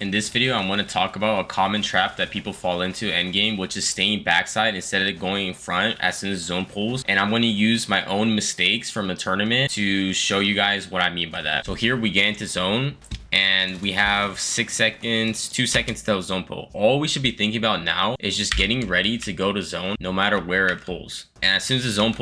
In this video, I want to talk about a common trap that people fall into endgame, which is staying backside instead of going in front as soon as zone pulls. And I'm going to use my own mistakes from the tournament to show you guys what I mean by that. So here we get into zone and we have 6 seconds, 2 seconds till zone pull. All we should be thinking about now is just getting ready to go to zone no matter where it pulls. And as soon as the zone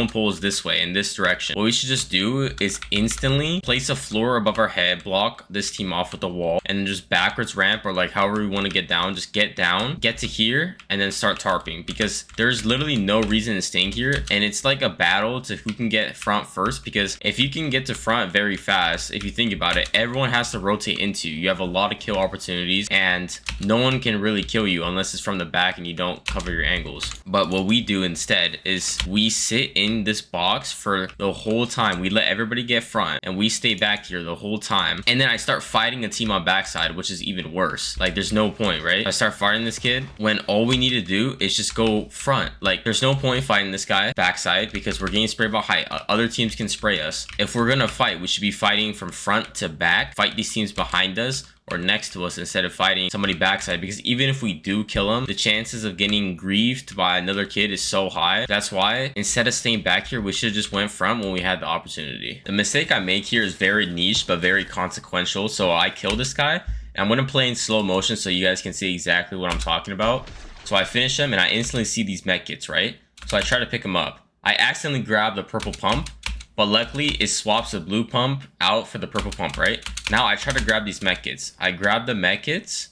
pulls this way, in this direction. What we should just do is instantly place a floor above our head, block this team off with a wall, and then just backwards ramp or like however we want to get down. Just get down, get to here, and then start tarping, because there's literally no reason to staying here. And it's like a battle to who can get front first, because if you can get to front very fast, if you think about it, everyone has to rotate into you. You have a lot of kill opportunities, and no one can really kill you unless it's from the back and you don't cover your angles. But what we do instead is we sit in this box for the whole time. We let everybody get front and we stay back here the whole time. And then I start fighting a team on backside, which is even worse. Like, there's no point, right? I start fighting this kid when all we need to do is just go front. Like, there's no point fighting this guy backside because we're getting sprayed by height. Other teams can spray us. If we're gonna fight, we should be fighting from front to back, fight these teams behind us or next to us instead of fighting somebody backside, because even if we do kill them, the chances of getting griefed by another kid is so high. That's why instead of staying back here, we should just went front when we had the opportunity. The mistake I make here is very niche but very consequential. So I kill this guy and I'm gonna play in slow motion so you guys can see exactly what I'm talking about. So I finish him and I instantly see these med kits, right? So I try to pick him up. I accidentally grab the purple pump, but luckily it swaps the blue pump out for the purple pump, right? Now I try to grab these med kits. I grab the med kits,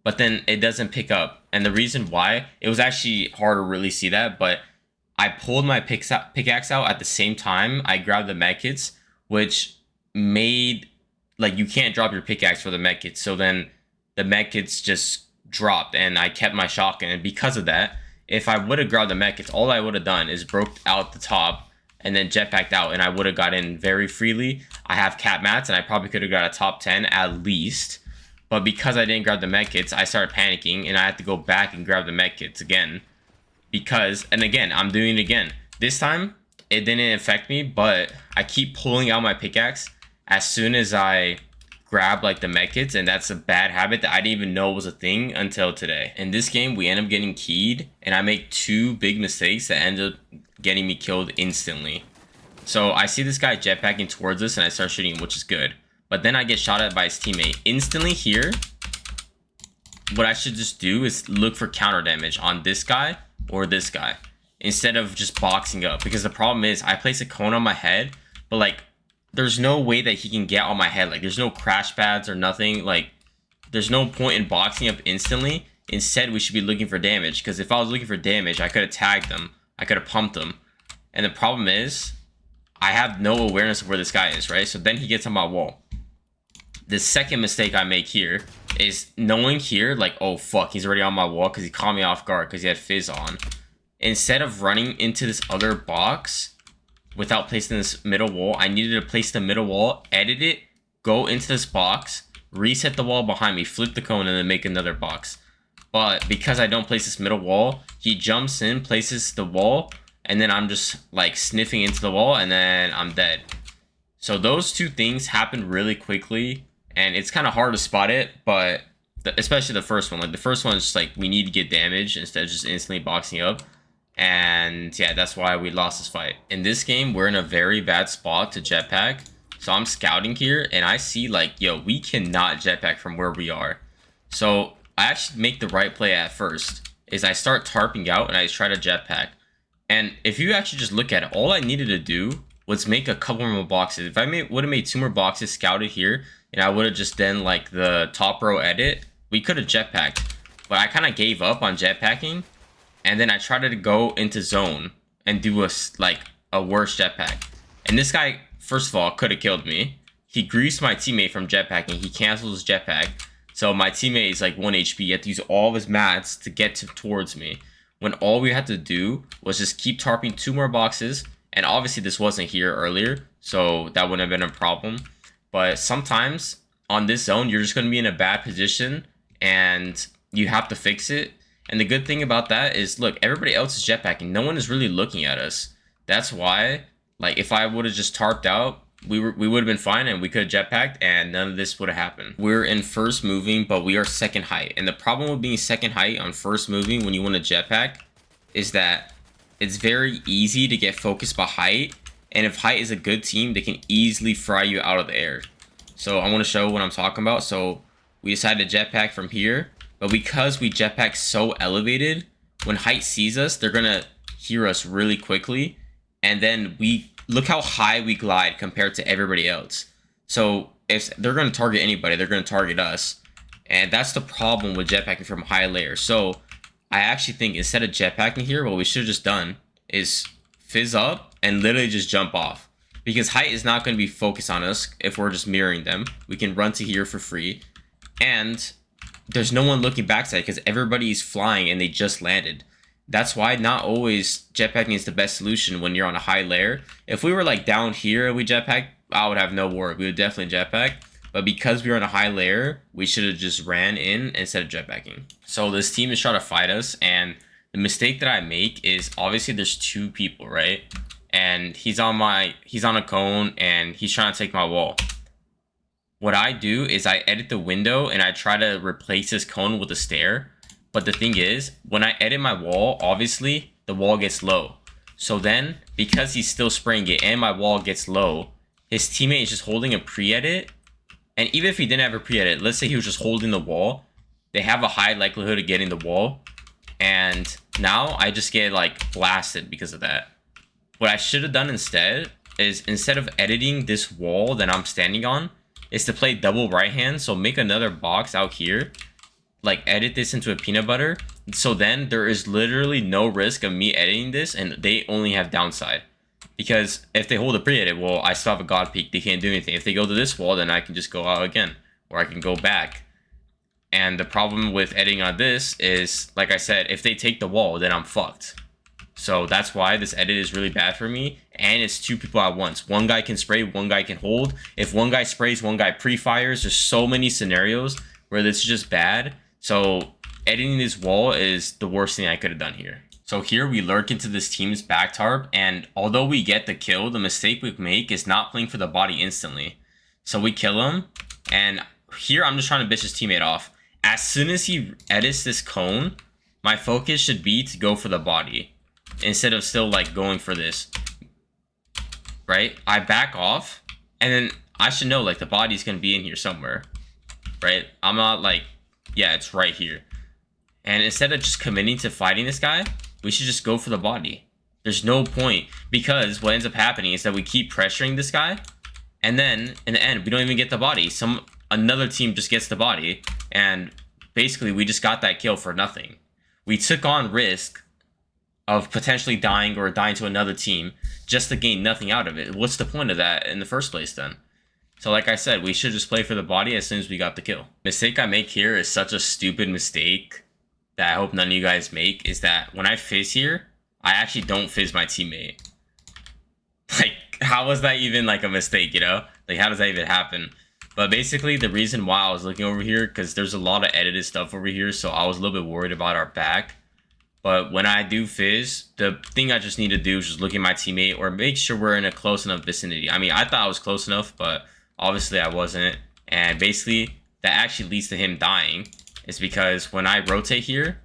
but then it doesn't pick up. And the reason why, it was actually hard to really see that, but I pulled my pickaxe out at the same time I grabbed the med kits, which made, like, you can't drop your pickaxe for the med kits. So then the med kits just dropped and I kept my shotgun. And because of that, if I would have grabbed the med kits, all I would have done is broke out the top and then jetpacked out, and I would have got in very freely. I have cap mats, and I probably could have got a top 10 at least. But because I didn't grab the med kits, I started panicking, and I had to go back and grab the med kits again. Because, and again, I'm doing it again. This time, it didn't affect me, but I keep pulling out my pickaxe as soon as I grab like the med kits, and that's a bad habit that I didn't even know was a thing until today. In this game, we end up getting keyed, and I make 2 big mistakes that end up getting me killed instantly. So I see this guy jetpacking towards us and I start shooting him, which is good. But then I get shot at by his teammate. Instantly here, what I should just do is look for counter damage on this guy or this guy instead of just boxing up. Because the problem is I place a cone on my head, but like there's no way that he can get on my head. Like there's no crash pads or nothing. Like there's no point in boxing up instantly. Instead, we should be looking for damage, because if I was looking for damage, I could have tagged them. I could have pumped him. And the problem is, I have no awareness of where this guy is, right? So then he gets on my wall. The second mistake I make here is knowing here, like, oh, fuck, he's already on my wall because he caught me off guard because he had fizz on. Instead of running into this other box without placing this middle wall, I needed to place the middle wall, edit it, go into this box, reset the wall behind me, flip the cone, and then make another box. But because I don't place this middle wall, he jumps in, places the wall, and then I'm just like sniffing into the wall, and then I'm dead. So those 2 things happen really quickly, and it's kind of hard to spot it, but especially the first one. Like the first one is just like we need to get damage instead of just instantly boxing up. And yeah, that's why we lost this fight. In this game, we're in a very bad spot to jetpack. So I'm scouting here, and I see like, yo, we cannot jetpack from where we are. So I actually make the right play at first, is I start tarping out and I try to jetpack. And if you actually just look at it, all I needed to do was make a couple more boxes. If I would have made 2 more boxes, scouted here, and I would have just done like the top row edit, we could have jetpacked. But I kind of gave up on jetpacking, and then I tried to go into zone and do a worse jetpack. And this guy, first of all, could have killed me. He greased my teammate from jetpacking. He canceled his jetpack. So my teammate is like 1 HP. He had to use all of his mats to get towards me, when all we had to do was just keep tarping 2 more boxes. And obviously this wasn't here earlier, so that wouldn't have been a problem. But sometimes on this zone, you're just going to be in a bad position and you have to fix it. And the good thing about that is, look, everybody else is jetpacking. No one is really looking at us. That's why, like, if I would have just tarped out, we would have been fine and we could have jetpacked and none of this would have happened. We're in first moving, but we are second height. And the problem with being second height on first moving when you want to jetpack is that it's very easy to get focused by height. And if height is a good team, they can easily fry you out of the air. So I want to show what I'm talking about. So we decided to jetpack from here, but because we jetpack so elevated, when height sees us, they're going to hear us really quickly. And then we look how high we glide compared to everybody else. So if they're going to target anybody, they're going to target us. And that's the problem with jetpacking from high layers. So I actually think instead of jetpacking here, what we should have just done is fizz up and literally just jump off. Because height is not going to be focused on us if we're just mirroring them. We can run to here for free. And there's no one looking backside because everybody's flying and they just landed. That's why not always jetpacking is the best solution when you're on a high layer. If we were like down here and we jetpack, I would have no worry. We would definitely jetpack. But because we were on a high layer, we should have just ran in instead of jetpacking. So this team is trying to fight us. And the mistake that I make is obviously there's two people, right? And he's on a cone and he's trying to take my wall. What I do is I edit the window and I try to replace this cone with a stair. But the thing is, when I edit my wall, obviously the wall gets low. So then, because he's still spraying it and my wall gets low, his teammate is just holding a pre-edit. And even if he didn't have a pre-edit, let's say he was just holding the wall, they have a high likelihood of getting the wall. And now I just get like blasted because of that. What I should have done instead is instead of editing this wall that I'm standing on, is to play double right hand. So make another box out here, like edit this into a peanut butter. So then there is literally no risk of me editing this and they only have downside. Because if they hold a pre-edit, well, I still have a god peak. They can't do anything. If they go to this wall, then I can just go out again. Or I can go back. And the problem with editing on this is, like I said, if they take the wall, then I'm fucked. So that's why this edit is really bad for me. And it's two people at once. One guy can spray, one guy can hold. If one guy sprays, one guy pre-fires. There's so many scenarios where this is just bad. So editing this wall is the worst thing I could have done here. So here we lurk into this team's back tarp. And although we get the kill, the mistake we make is not playing for the body instantly. So we kill him. And here I'm just trying to bitch his teammate off. As soon as he edits this cone, my focus should be to go for the body. Instead of still like going for this, right? I back off and then I should know like the body's gonna be in here somewhere, right? I'm not like, yeah, it's right here. And instead of just committing to fighting this guy, we should just go for the body. There's no point, because what ends up happening is that we keep pressuring this guy and then in the end we don't even get the body. Another team just gets the body and basically we just got that kill for nothing. We took on risk of potentially dying or dying to another team just to gain nothing out of it. What's the point of that in the first place then? So like I said, we should just play for the body as soon as we got the kill. Mistake I make here is such a stupid mistake that I hope none of you guys make, is that when I fizz here, I actually don't fizz my teammate. Like, how was that even like a mistake, you know? Like, how does that even happen? But basically, the reason why I was looking over here, because there's a lot of edited stuff over here, so I was a little bit worried about our back. But when I do fizz, the thing I just need to do is just look at my teammate or make sure we're in a close enough vicinity. I mean, I thought I was close enough, but obviously I wasn't. And basically, that actually leads to him dying. Is because when I rotate here,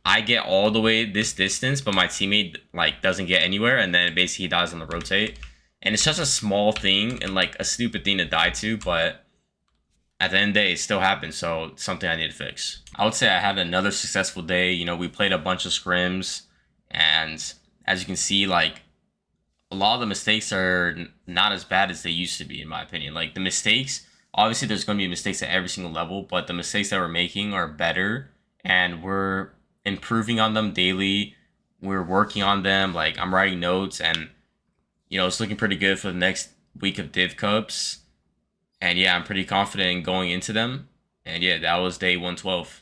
I get all the way this distance, but my teammate like doesn't get anywhere, and then basically he dies on the rotate. And it's just a small thing and like a stupid thing to die to, but at the end of the day, it still happens, so it's something I need to fix. I would say I had another successful day. You know, we played a bunch of scrims, and as you can see, like, a lot of the mistakes are not as bad as they used to be, in my opinion. Like, the mistakes, obviously there's going to be mistakes at every single level, but the mistakes that we're making are better, and we're improving on them daily. We're working on them. Like, I'm writing notes, and, you know, it's looking pretty good for the next week of Div Cups. And yeah, I'm pretty confident in going into them. And yeah, that was day 112.